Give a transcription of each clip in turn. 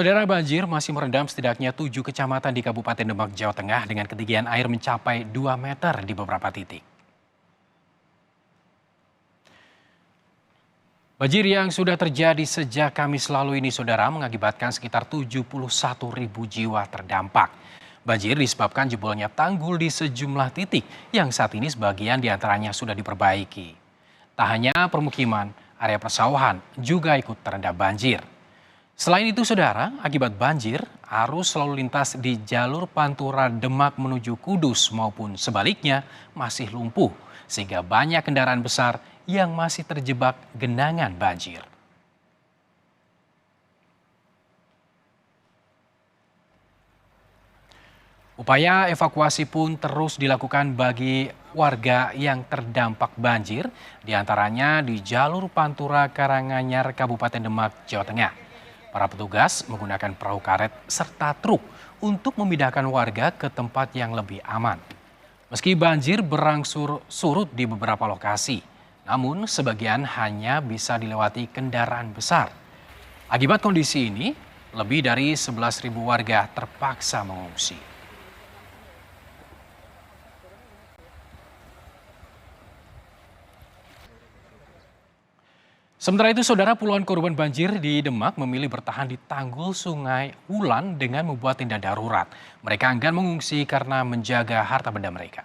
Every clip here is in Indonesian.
Saudara, banjir masih merendam setidaknya 7 kecamatan di Kabupaten Demak, Jawa Tengah dengan ketinggian air mencapai 2 meter di beberapa titik. Banjir yang sudah terjadi sejak Kamis lalu ini, saudara, mengakibatkan sekitar 71.000 jiwa terdampak. Banjir disebabkan jebolnya tanggul di sejumlah titik yang saat ini sebagian diantaranya sudah diperbaiki. Tak hanya permukiman, area persawahan juga ikut terendam banjir. Selain itu, saudara, akibat banjir, arus lalu lintas di jalur Pantura Demak menuju Kudus maupun sebaliknya masih lumpuh, sehingga banyak kendaraan besar yang masih terjebak genangan banjir. Upaya evakuasi pun terus dilakukan bagi warga yang terdampak banjir, diantaranya di jalur Pantura Karanganyar, Kabupaten Demak, Jawa Tengah. Para petugas menggunakan perahu karet serta truk untuk memindahkan warga ke tempat yang lebih aman. Meski banjir berangsur surut di beberapa lokasi, namun sebagian hanya bisa dilewati kendaraan besar. Akibat kondisi ini, lebih dari 11.000 warga terpaksa mengungsi. Sementara itu, saudara, puluhan korban banjir di Demak memilih bertahan di tanggul Sungai Wulan dengan membuat tenda darurat. Mereka enggan mengungsi karena menjaga harta benda mereka.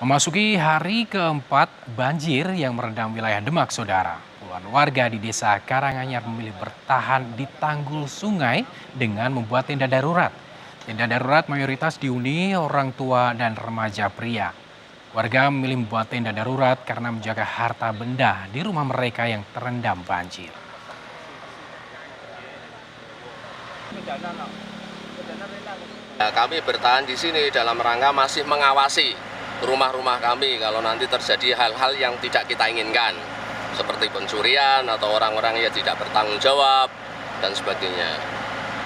Memasuki hari keempat banjir yang merendam wilayah Demak, saudara. Puluhan warga di desa Karanganyar memilih bertahan di tanggul sungai dengan membuat tenda darurat. Tenda darurat mayoritas dihuni orang tua dan remaja pria. Warga memilih membuat tenda darurat karena menjaga harta benda di rumah mereka yang terendam banjir. Kami bertahan di sini dalam rangka masih mengawasi rumah-rumah kami kalau nanti terjadi hal-hal yang tidak kita inginkan, seperti pencurian atau orang-orang yang tidak bertanggung jawab dan sebagainya.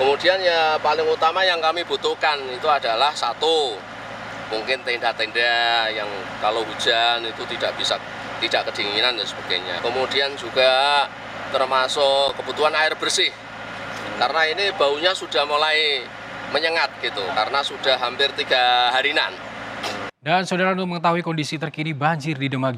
Kemudian ya paling utama yang kami butuhkan itu adalah satu, mungkin tenda-tenda yang kalau hujan itu tidak kedinginan dan sebagainya. Kemudian juga termasuk kebutuhan air bersih, karena ini baunya sudah mulai menyengat gitu, karena sudah hampir 3 harian. Dan saudara, untuk mengetahui kondisi terkini banjir di Demak,